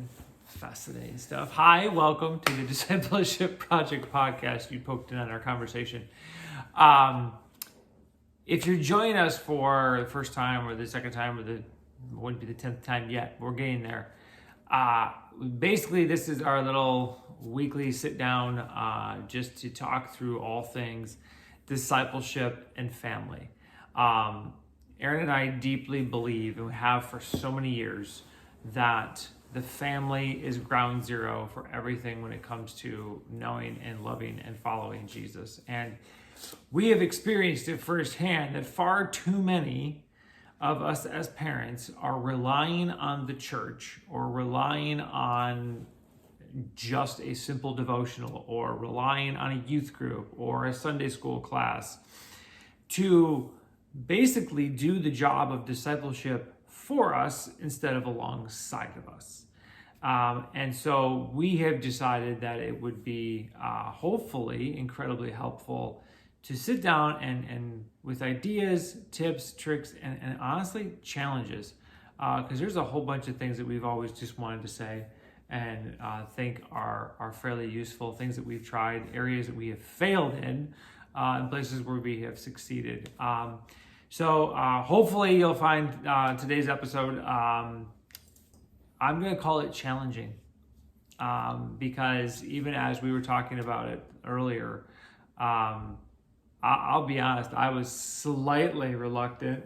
and fascinating stuff. Hi, welcome to the Discipleship Project podcast. You poked in on our conversation. If you're joining us for the first time or the second time or the wouldn't be the 10th time yet, we're getting there. Basically, this is our little weekly sit down just to talk through all things discipleship and family. Aaron and I deeply believe, and we have for so many years, that the family is ground zero for everything when it comes to knowing and loving and following Jesus. And we have experienced it firsthand that far too many of us as parents are relying on the church or relying on just a simple devotional or relying on a youth group or a Sunday school class to basically do the job of discipleship for us instead of alongside of us. And so we have decided that it would be hopefully incredibly helpful to sit down and with ideas, tips, tricks, and honestly challenges, because there's a whole bunch of things that we've always just wanted to say and think are fairly useful, things that we've tried, areas that we have failed in, and places where we have succeeded. So hopefully you'll find today's episode, I'm going to call it challenging, because even as we were talking about it earlier, I'll be honest, I was slightly reluctant,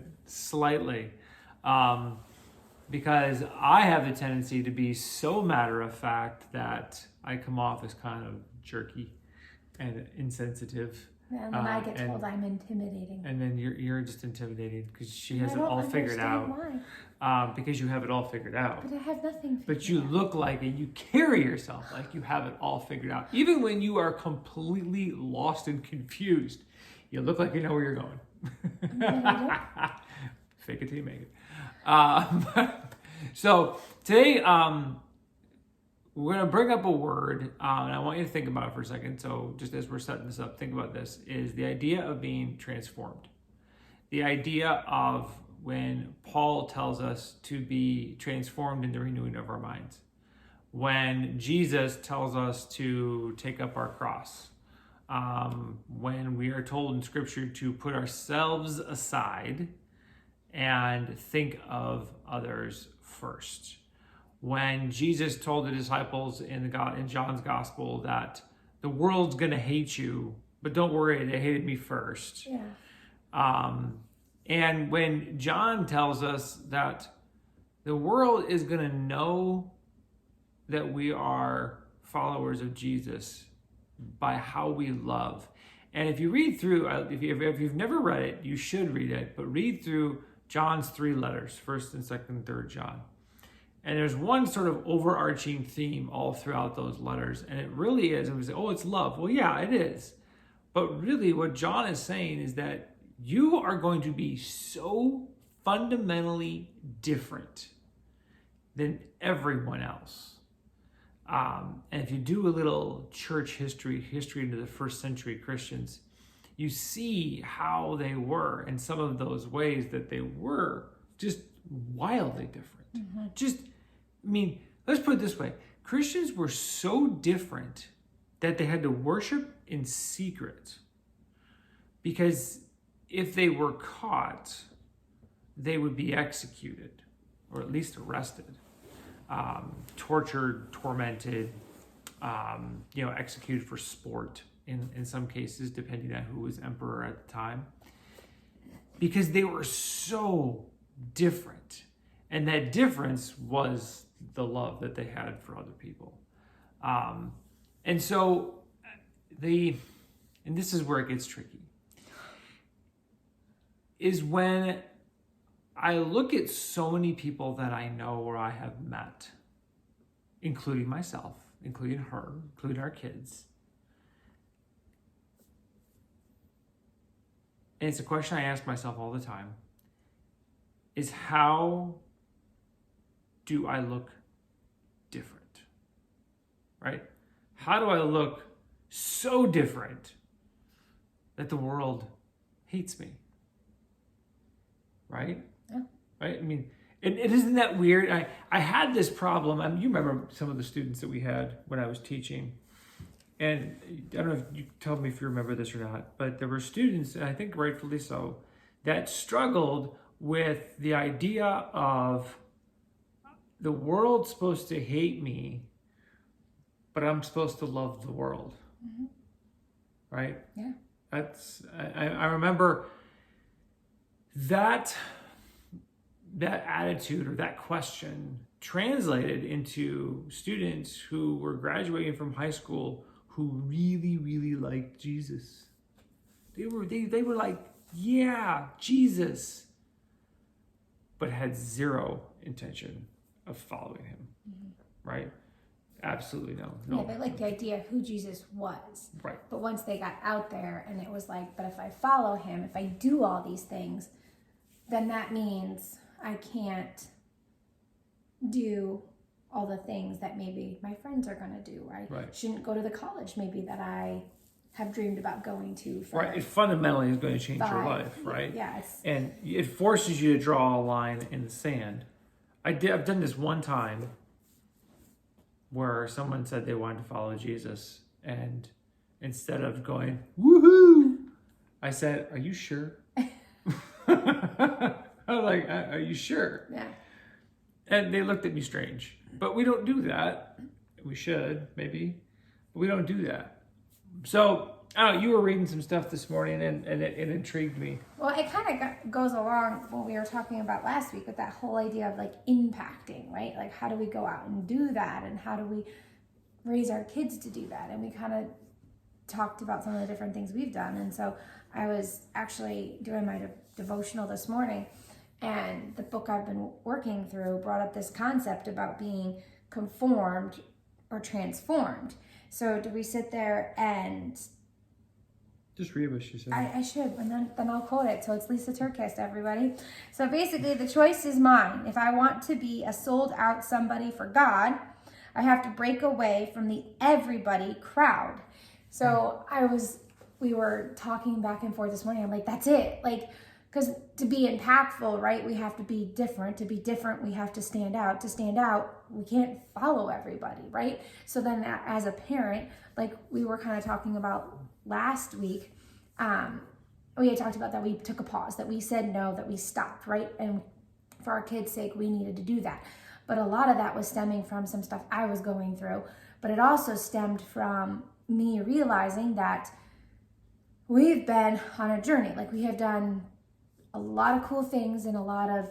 because I have the tendency to be so matter of fact that I come off as kind of jerky and insensitive. And then I get told I'm intimidating. And then you're just intimidating because she has it all figured out. Why? Because you have it all figured out. But I have nothing figured But you out. look like and you carry yourself like you have it all figured out. Even when you are completely lost and confused, you look like you know where you're going. Fake it till you make it. So today, we're going to bring up a word, and I want you to think about it for a second. So just as we're setting this up, think about this, is the idea of being transformed. The idea of when Paul tells us to be transformed in the renewing of our minds. When Jesus tells us to take up our cross. When we are told in Scripture to put ourselves aside and think of others first. When Jesus told the disciples in John's Gospel that the world's going to hate you, but don't worry, they hated me first. Yeah. And when John tells us that the world is going to know that we are followers of Jesus by how we love. And if you read through, if you've never read it, you should read it, but read through John's 3 letters, 1st and 2nd and 3rd John. And there's one sort of overarching theme all throughout those letters. And it really is, and we say, oh, it's love. Well, yeah, it is. But really what John is saying is that you are going to be so fundamentally different than everyone else. And if you do a little church history into the first century Christians, you see how they were in some of those ways that they were just wildly different. Mm-hmm. Let's put it this way. Christians were so different that they had to worship in secret, because if they were caught, they would be executed, or at least arrested, tortured, tormented, executed for sport in some cases, depending on who was emperor at the time, because they were so different. And that difference was the love that they had for other people. And so and this is where it gets tricky, is when I look at so many people that I know or I have met, including myself, including her, including our kids. And it's a question I ask myself all the time, is how do I look different? Right? How do I look so different that the world hates me? Right? Yeah. Right? And it isn't that weird. I had this problem. You remember some of the students that we had when I was teaching. And I don't know if you tell me if you remember this or not, but there were students, and I think rightfully so, that struggled with the idea of the world's supposed to hate me, but I'm supposed to love the world. Mm-hmm. Right? Yeah. I remember that attitude or that question translated into students who were graduating from high school who really, really liked Jesus. They were like, yeah, Jesus, but had zero intention of following him. Mm-hmm. Right? Absolutely no. Yeah, they liked the idea of who Jesus was. Right. But once they got out there and it was like, but if I follow him, if I do all these things, then that means I can't do all the things that maybe my friends are going to do. I shouldn't go to the college maybe that I have dreamed about going to. For right. It fundamentally is going to change your life, right? Yeah. And it forces you to draw a line in the sand. I've done this one time where someone said they wanted to follow Jesus, and instead of going, woohoo, I said, are you sure? I was like, are you sure? Yeah. And they looked at me strange. But we don't do that. We should, maybe. But we don't do that. So, I don't know, you were reading some stuff this morning, and it intrigued me. Well, it kind of goes along what we were talking about last week with that whole idea of like impacting, right? Like, how do we go out and do that? And how do we raise our kids to do that? And we kind of talked about some of the different things we've done. And so I was actually doing my devotional this morning, and the book I've been working through brought up this concept about being conformed or transformed. So do we sit there and... Just read what she said. I should, and then I'll quote it. So it's Lisa Turkist, everybody. So basically, the choice is mine. If I want to be a sold out somebody for God, I have to break away from the everybody crowd. So we were talking back and forth this morning. I'm like, that's it. Like, because to be impactful, right, we have to be different. To be different, we have to stand out. To stand out, we can't follow everybody, right? So then as a parent, like we were kind of talking about last week, we had talked about that we took a pause, that we said no, that we stopped, right? And for our kids' sake, we needed to do that. But a lot of that was stemming from some stuff I was going through. But it also stemmed from me realizing that we've been on a journey. Like, we have done a lot of cool things in a lot of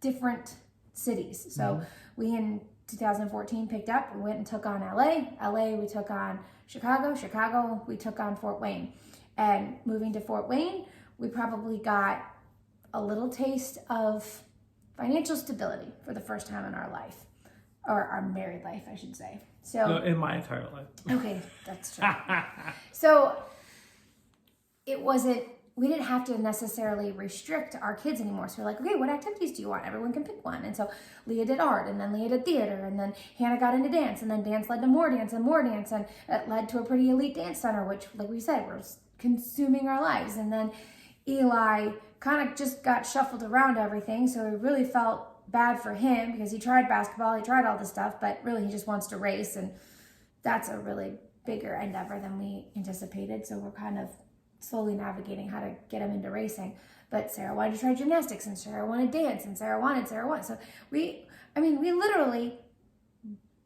different cities. So we in 2014 picked up, we went and took on LA, we took on Chicago, we took on Fort Wayne. And moving to Fort Wayne, we probably got a little taste of financial stability for the first time in our life, or our married life, I should say. So no, in my entire life. Okay, that's true. So it wasn't, we didn't have to necessarily restrict our kids anymore. So we're like, okay, what activities do you want? Everyone can pick one. And so Leah did art, and then Leah did theater, and then Hannah got into dance, and then dance led to more dance and more dance, and it led to a pretty elite dance center, which, like we said, was consuming our lives. And then Eli kind of just got shuffled around everything, so we really felt bad for him because he tried basketball, he tried all this stuff, but really he just wants to race, and that's a really bigger endeavor than we anticipated. So we're kind of slowly navigating how to get him into racing. But Sarah wanted to try gymnastics, and Sarah wanted dance, and Sarah wanted. So we literally,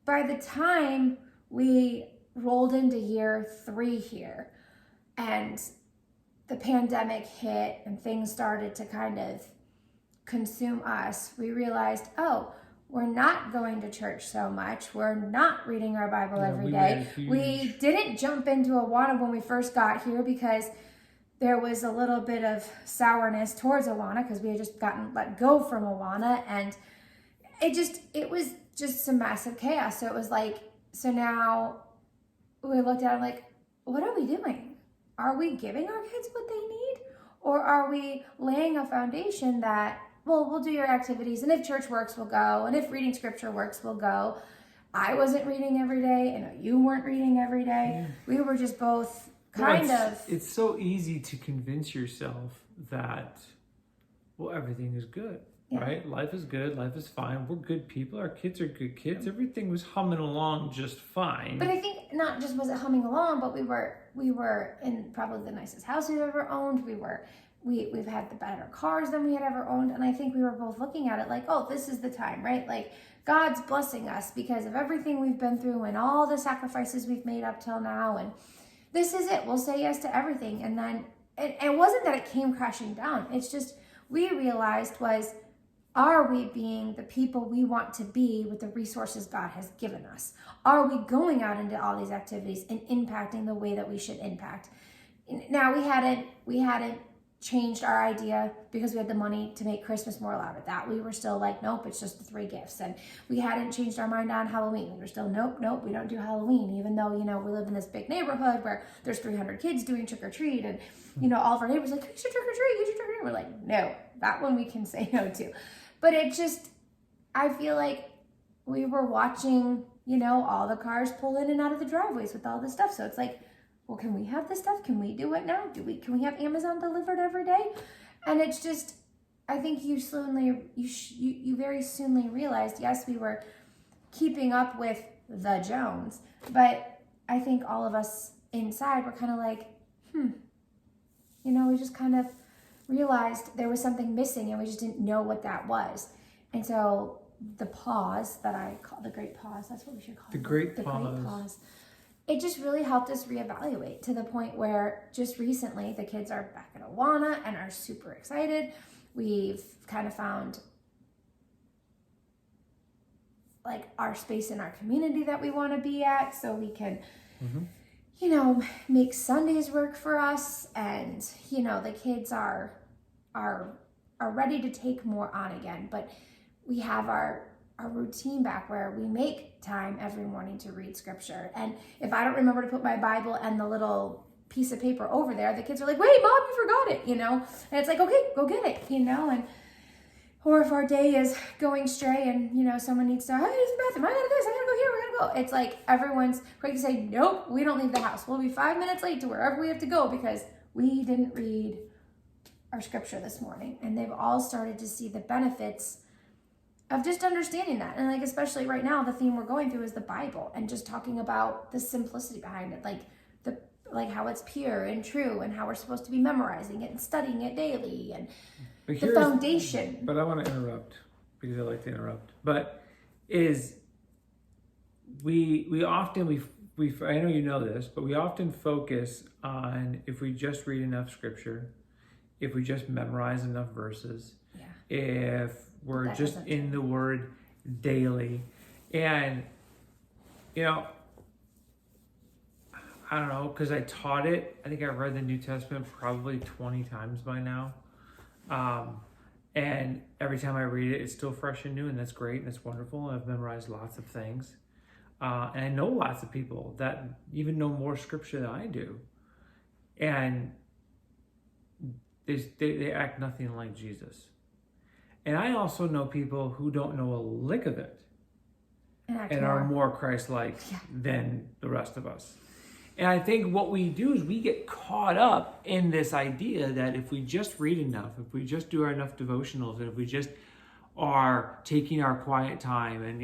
by the time we rolled into year 3 here, and the pandemic hit and things started to kind of consume us, we realized, we're not going to church so much. We're not reading our Bible every day. We didn't jump into Awana when we first got here because there was a little bit of sourness towards Awana because we had just gotten let go from Awana, and it was just some massive chaos. So it was like, so now we looked at it like, what are we doing? Are we giving our kids what they need? Or are we laying a foundation that, well, we'll do your activities, and if church works, we'll go, and if reading scripture works, we'll go. I wasn't reading every day, and you weren't reading every day. We were just both kind of... It's so easy to convince yourself that well, everything is good, Yeah. right? Life is good. Life is fine. We're good people. Our kids are good kids. Everything was humming along just fine. But I think not just was it humming along, but we were in probably the nicest house we've ever owned. We've had the better cars than we had ever owned, and I think we were both looking at it like, oh, this is the time, right? Like God's blessing us because of everything we've been through and all the sacrifices we've made up till now, and this is it. We'll say yes to everything. And then it wasn't that it came crashing down. It's just we realized was, are we being the people we want to be with the resources God has given us? Are we going out into all these activities and impacting the way that we should impact? Now we hadn't changed our idea because we had the money to make Christmas more elaborate. That we were still like, nope, it's just the 3 gifts. And we hadn't changed our mind on Halloween. We were still, nope, we don't do Halloween, even though, we live in this big neighborhood where there's 300 kids doing trick or treat, and all of our neighbors are like, you should trick or treat, you should trick or treat. We're like, no, that one we can say no to. But it just, I feel like we were watching, all the cars pull in and out of the driveways with all this stuff. So it's like, well, can we have this stuff? Can we do it now? Can we have Amazon delivered every day? And it's just, I think you very soonly realized, yes, we were keeping up with the Jones, but I think all of us inside were kind of like, we just kind of realized there was something missing and we just didn't know what that was. And so the pause that I call the great pause, that's what we should call it. The great pause. It just really helped us reevaluate to the point where just recently the kids are back at Awana and are super excited. We've kind of found like our space in our community that we want to be at, so we can, make Sundays work for us. And, the kids are ready to take more on again, but we have our routine back where we make time every morning to read scripture. And if I don't remember to put my Bible and the little piece of paper over there, the kids are like, wait, Mom, you forgot it, and it's like, okay, go get it, and or if our day is going stray and, someone needs to, I gotta use the bathroom, I gotta do this, I gotta go here, we're gonna go. It's like everyone's quick to say, nope, we don't leave the house. We'll be 5 minutes late to wherever we have to go because we didn't read our scripture this morning. And they've all started to see the benefits of just understanding that. And especially right now, the theme we're going through is the Bible and just talking about the simplicity behind it, like how it's pure and true and how we're supposed to be memorizing it and studying it daily and the foundation. But I want to interrupt because I like to interrupt. But is we often I know you know this, but we often focus on if we just read enough scripture, if we just memorize enough verses, if we're just in the Word daily. And, I don't know, because I taught it. I think I've read the New Testament probably 20 times by now. And every time I read it, it's still fresh and new, and that's great, and it's wonderful. I've memorized lots of things. And I know lots of people that even know more scripture than I do. And they act nothing like Jesus. And I also know people who don't know a lick of it and are more Christ-like than the rest of us. And I think what we do is we get caught up in this idea that if we just read enough, if we just do enough devotionals, and if we just are taking our quiet time. And,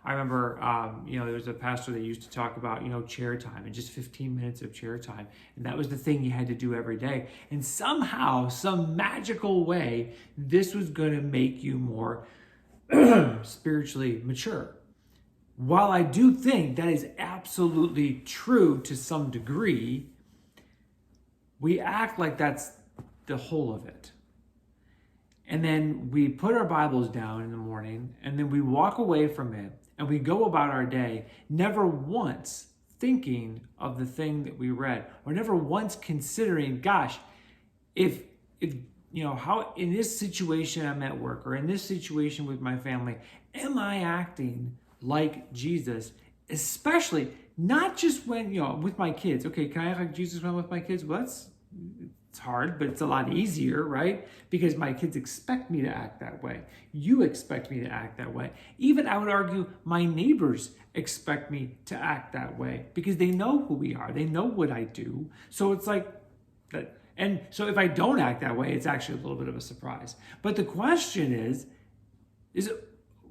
I remember, there was a pastor that used to talk about, chair time and just 15 minutes of chair time. And that was the thing you had to do every day. And somehow, some magical way, this was going to make you more spiritually mature. While I do think that is absolutely true to some degree, we act like that's the whole of it. And then we put our Bibles down in the morning, and then we walk away from it, and we go about our day, never once thinking of the thing that we read, or never once considering, gosh, if how in this situation I'm at work, or in this situation with my family, am I acting like Jesus? Especially not just when, with my kids. Okay, can I act like Jesus when I'm with my kids? Well, it's hard, but it's a lot easier, right? Because my kids expect me to act that way. You expect me to act that way. Even, I would argue, my neighbors expect me to act that way because they know who we are. They know what I do. So it's like that. And so if I don't act that way, it's actually a little bit of a surprise. But the question is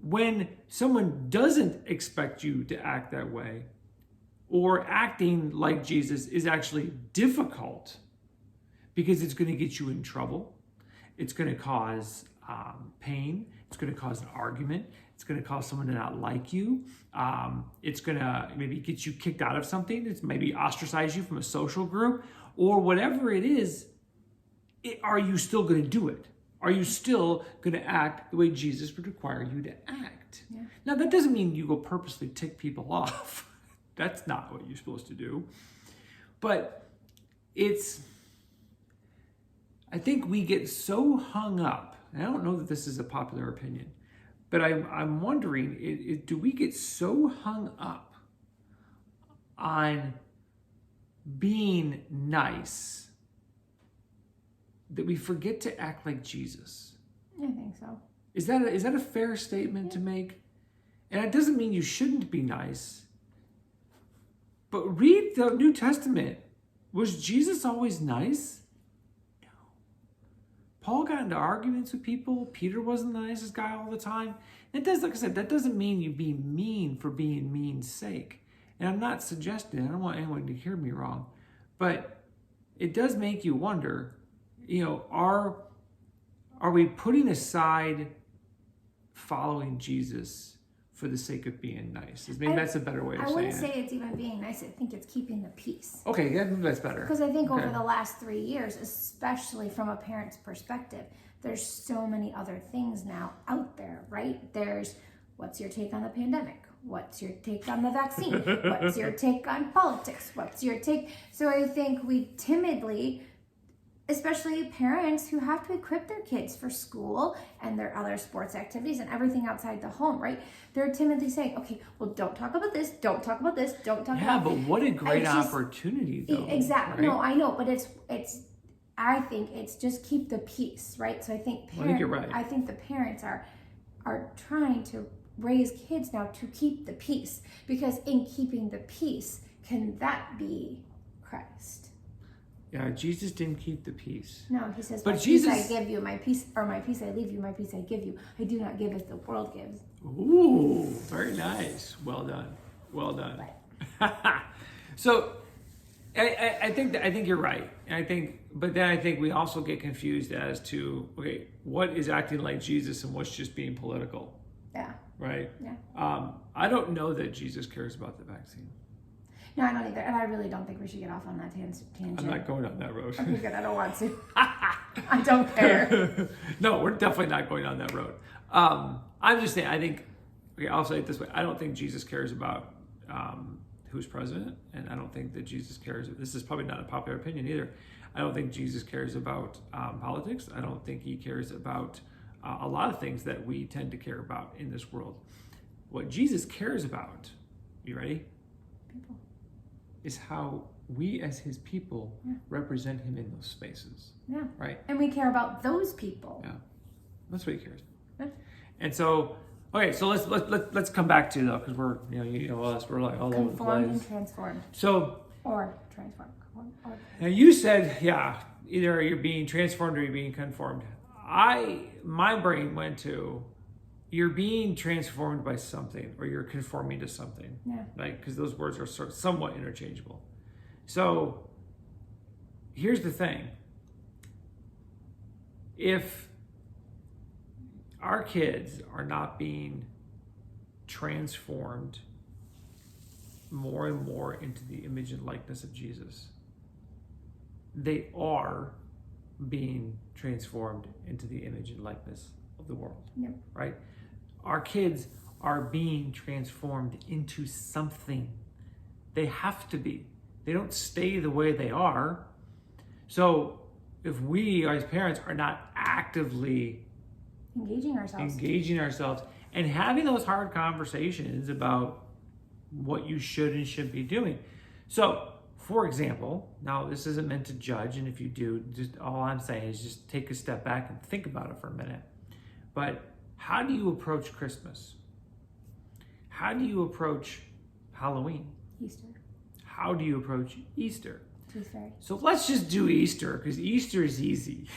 when someone doesn't expect you to act that way, or acting like Jesus is actually difficult because it's going to get you in trouble, it's going to cause pain, it's going to cause an argument, it's going to cause someone to not like you, it's going to maybe get you kicked out of something, it's maybe ostracize you from a social group, or whatever it is, are you still going to do it? Are you still going to act the way Jesus would require you to act? Yeah. Now, that doesn't mean you go purposely tick people off. That's not what you're supposed to do. But I think we get so hung up, and I don't know that this is a popular opinion, but I'm wondering, do we get so hung up on being nice that we forget to act like Jesus? I think so. Is that a fair statement to make? And it doesn't mean you shouldn't be nice, but read the New Testament. Was Jesus always nice? No. Paul got into arguments with people. Peter wasn't the nicest guy all the time. Like I said, that doesn't mean you be mean for being mean's sake. And I'm not suggesting, I don't want anyone to hear me wrong, but it does make you wonder, are we putting aside following Jesus for the sake of being nice? Maybe that's a better way of saying it. I wouldn't say it's even being nice. I think it's keeping the peace. Okay, yeah, that's better. Because I think over the last 3 years, especially from a parent's perspective, there's so many other things now out there, right? There's, what's your take on the pandemic? What's your take on the vaccine? What's your take on politics? What's your take? So I think we timidly, especially parents who have to equip their kids for school and their other sports activities and everything outside the home, right? They're timidly saying, okay, well, don't talk about this, don't talk about this, don't talk about... Yeah, but what a great opportunity, though. Exactly. Right? No, I know, but I think it's just keep the peace, right? So I think I think you're right. I think the parents are trying to raise kids now to keep the peace, because in keeping the peace, can that be Christ? Yeah, Jesus didn't keep the peace. No, he says, but my Jesus... peace I give you, my peace I leave you, my peace I give you. I do not give as the world gives. Ooh, very nice. Well done. Well done. So I think you're right. But then I think we also get confused as to, okay, what is acting like Jesus and what's just being political? Yeah. Right? Yeah. I don't know that Jesus cares about the vaccine. No, I don't either. And I really don't think we should get off on that tangent. I'm not going on that road. Okay, good. I don't want to. I don't care. No, we're definitely not going on that road. I'm just saying, I'll say it this way. I don't think Jesus cares about who's president. And I don't think that Jesus cares. This is probably not a popular opinion either. I don't think Jesus cares about politics. I don't think he cares about a lot of things that we tend to care about in this world. What Jesus cares about, you ready? People. Is how we as his people represent him in those spaces. Yeah. Right? And we care about those people. Yeah. That's what he cares about. Yeah. And so, okay, so let's come back to, though, because we're, us, we're like all over the place. Conformed and transformed. So. Or transformed. Now you said, either you're being transformed or you're being conformed. My brain went to, you're being transformed by something, or you're conforming to something. Yeah. Right? Because those words are somewhat interchangeable. So here's the thing. If our kids are not being transformed more and more into the image and likeness of Jesus, they are being transformed into the image and likeness of the world. Yep. Right? Our kids are being transformed into something. They have to be. They don't stay the way they are. So if we as parents are not actively engaging ourselves and having those hard conversations about what you should and shouldn't be doing. So, for example, now this isn't meant to judge, and if you do, just all I'm saying is just take a step back and think about it for a minute. But how do you approach Christmas? How do you approach Halloween? Easter. How do you approach Easter? Tooth Fairy. So let's just do Easter, because Easter is easy.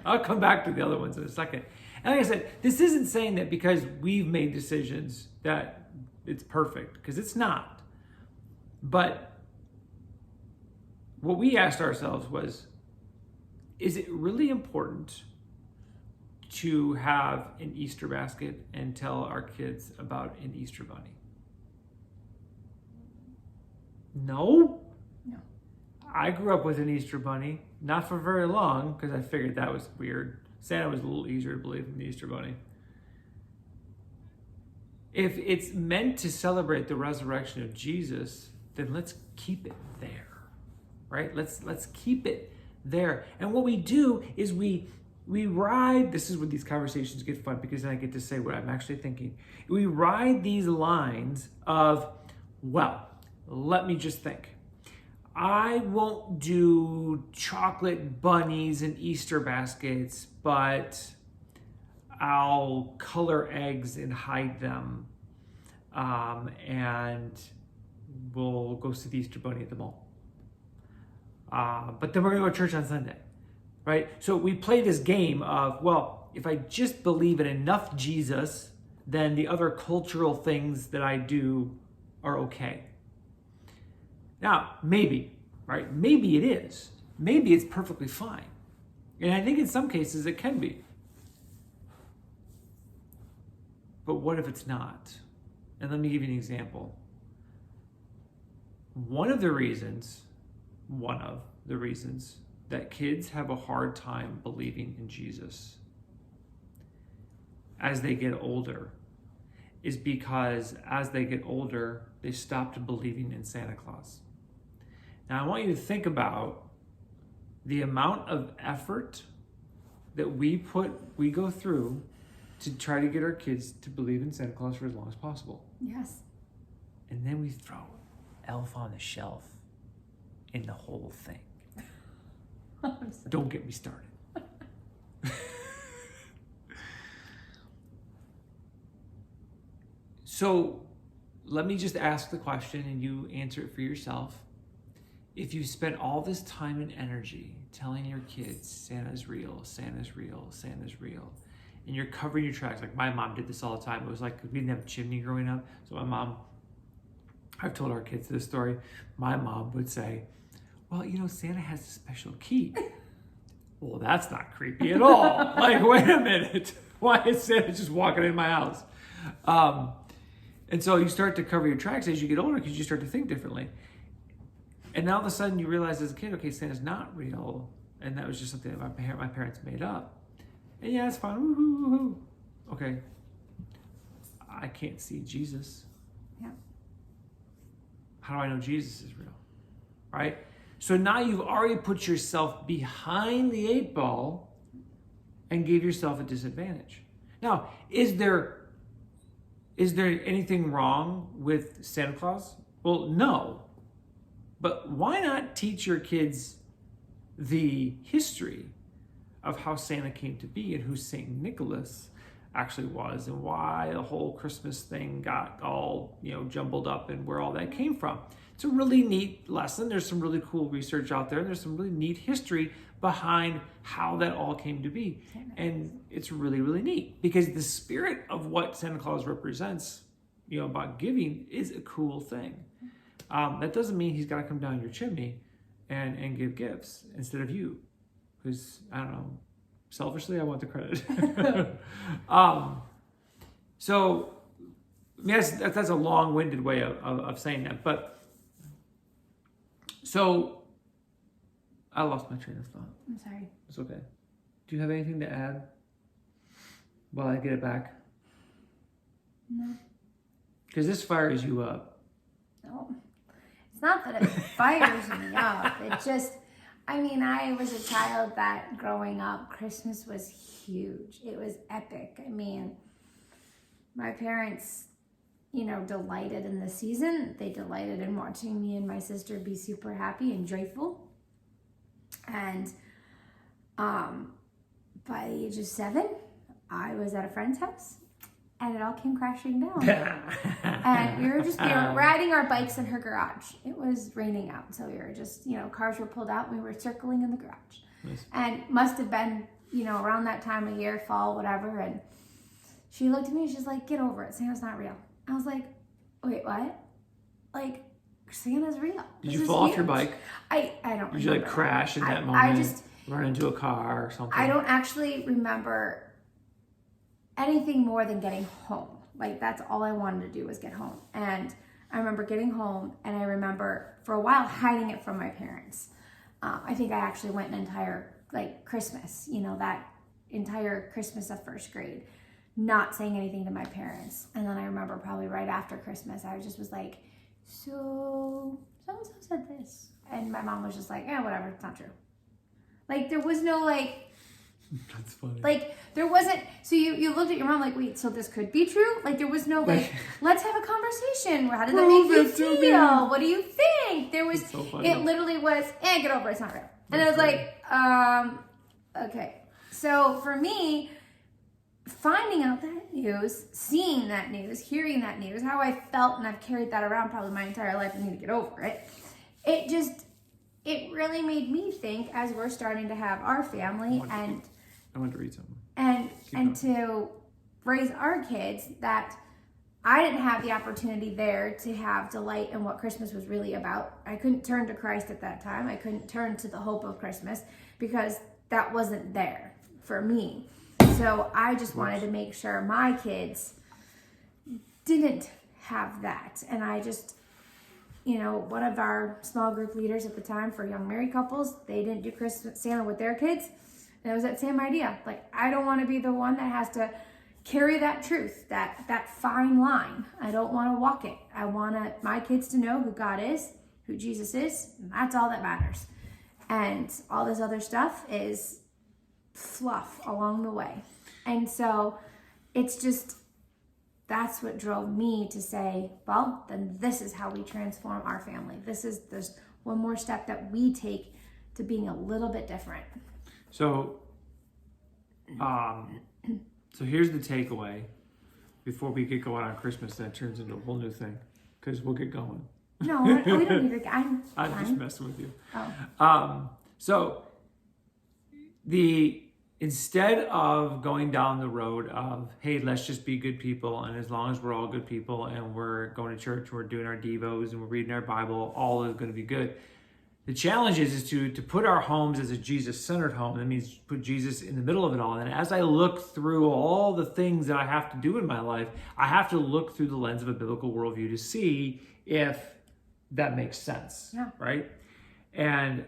I'll come back to the other ones in a second. And like I said, this isn't saying that because we've made decisions that it's perfect, because it's not. But what we asked ourselves was, is it really important to have an Easter basket and tell our kids about an Easter bunny? No. No. I grew up with an Easter bunny, not for very long, because I figured that was weird. Santa was a little easier to believe than the Easter bunny. If it's meant to celebrate the resurrection of Jesus, then let's keep it there, right? Let's keep it there. And what we do is we ride, this is where these conversations get fun, because then I get to say what I'm actually thinking. We ride these lines of, well, let me just think. I won't do chocolate bunnies and Easter baskets, but I'll color eggs and hide them. And we'll go see the Easter bunny at the mall. But then we're gonna go to church on Sunday, right? So we play this game of, well, if I just believe in enough Jesus, then the other cultural things that I do are okay. Now, maybe, right? Maybe it is. Maybe it's perfectly fine. And I think in some cases it can be. But what if it's not? And let me give you an example. One of the reasons that kids have a hard time believing in Jesus as they get older is because as they get older, they stopped believing in Santa Claus. Now, I want you to think about the amount of effort that we go through to try to get our kids to believe in Santa Claus for as long as possible. Yes. And then we throw Elf on the Shelf in the whole thing. Don't get me started. So let me just ask the question and you answer it for yourself. If you spent all this time and energy telling your kids Santa's real, Santa's real, Santa's real, and you're covering your tracks, like my mom did this all the time. It was like, we didn't have a chimney growing up. So my mom, I've told our kids this story. My mom would say, well, you know, Santa has a special key. Well, that's not creepy at all. Like, wait a minute. Why is Santa just walking in my house? And so you start to cover your tracks as you get older because you start to think differently. And now all of a sudden you realize as a kid, okay, Santa's not real. And that was just something that my parents made up. And yeah, it's fine. Woo-hoo, woo-hoo. Okay. I can't see Jesus. Yeah. How do I know Jesus is real? Right? So now you've already put yourself behind the 8 ball and gave yourself a disadvantage. Now, is there anything wrong with Santa Claus? Well, no. But why not teach your kids the history of how Santa came to be and who St. Nicholas actually was and why the whole Christmas thing got all, jumbled up and where all that came from. It's a really neat lesson. There's some really cool research out there. There's some really neat history behind how that all came to be. And it's really, really neat because the spirit of what Santa Claus represents, about giving is a cool thing. That doesn't mean he's got to come down your chimney and give gifts instead of you. Because, I don't know, selfishly, I want the credit. So, that's a long-winded way of saying that. But, so, I lost my train of thought. I'm sorry. It's okay. Do you have anything to add while I get it back? No. Because this fires you up. No. It's not that it fires me up. It just, I was a child that growing up, Christmas was huge. It was epic. My parents, delighted in the season. They delighted in watching me and my sister be super happy and joyful. And by the age of 7, I was at a friend's house and it all came crashing down. And we were riding our bikes in her garage. It was raining out, so we were just, cars were pulled out and we were circling in the garage. Nice. And must have been, around that time of year, fall, whatever. And she looked at me and she's like, get over it. Santa's not real. I was like, wait, what? Like, Santa's real. Did you fall off your bike? I don't remember. Did you crash in that moment? I just run into a car or something? I don't actually remember anything more than getting home. Like, that's all I wanted to do was get home. And I remember getting home, and I remember for a while hiding it from my parents. I think I actually went an entire Christmas, that entire Christmas of first grade, not saying anything to my parents. And then I remember probably right after Christmas, I was like, so so-and-so said this. And my mom was just like, whatever, it's not true. Like, there was no That's funny. Like, there wasn't, so you looked at your mom like, wait, so this could be true? Like, there was no, let's have a conversation. How did that make you feel? What do you think? There was, so funny. It literally was, get over it, it's not real. And I was like, okay. So for me, finding out that news, seeing that news, hearing that news, how I felt, and I've carried that around probably my entire life, I need to get over it. It really made me think, as we're starting to have our family I wanted to read something. And to raise our kids, that I didn't have the opportunity there to have delight in what Christmas was really about. I couldn't turn to Christ at that time. I couldn't turn to the hope of Christmas because that wasn't there for me. So I just wanted to make sure my kids didn't have that. And I just, one of our small group leaders at the time for young married couples, they didn't do Christmas Santa with their kids. And it was that same idea. Like, I don't want to be the one that has to carry that truth, that fine line. I don't want to walk it. I want my kids to know who God is, who Jesus is, and that's all that matters. And all this other stuff is fluff along the way. And so it's just, that's what drove me to say, well, then this is how we transform our family. There's one more step that we take to being a little bit different. So here's the takeaway before we get going on Christmas. That turns into a whole new thing because we'll get going. No, we don't need to. I'm just messing with you. Oh. So instead of going down the road of, hey, let's just be good people, and as long as we're all good people and we're going to church, we're doing our devos and we're reading our Bible, all is going to be good. The challenge is to put our homes as a Jesus-centered home. That means put Jesus in the middle of it all. And as I look through all the things that I have to do in my life, I have to look through the lens of a biblical worldview to see if that makes sense, right? And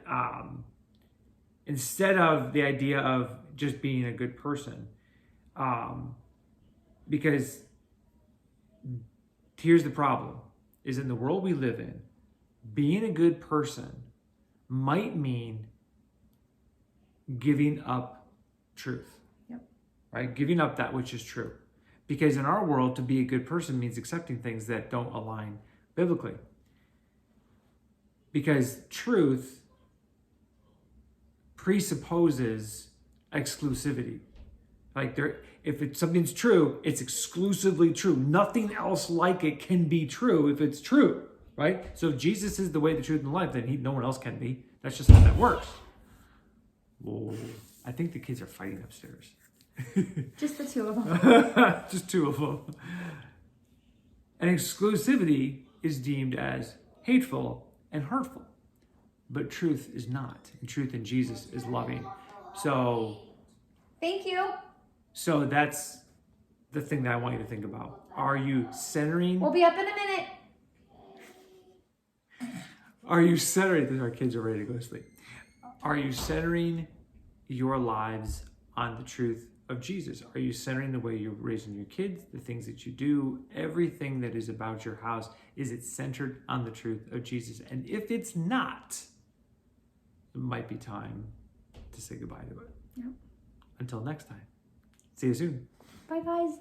instead of the idea of just being a good person, because here's the problem, is in the world we live in, being a good person might mean giving up truth, right? Giving up that which is true. Because in our world, to be a good person means accepting things that don't align biblically. Because truth presupposes exclusivity. Like, if something's true, it's exclusively true. Nothing else like it can be true if it's true. Right? So if Jesus is the way, the truth, and the life, then no one else can be. That's just how that works. Whoa. I think the kids are fighting upstairs. Just the two of them. Just two of them. And exclusivity is deemed as hateful and hurtful. But truth is not. And truth in Jesus is loving. So... Thank you. So that's the thing that I want you to think about. Are you centering... We'll be up in a minute. Are you centering, our kids are ready to go to sleep. Are you centering your lives on the truth of Jesus? Are you centering the way you're raising your kids, the things that you do, everything that is about your house? Is it centered on the truth of Jesus? And if it's not, it might be time to say goodbye to it. Yep. Until next time. See you soon. Bye, guys.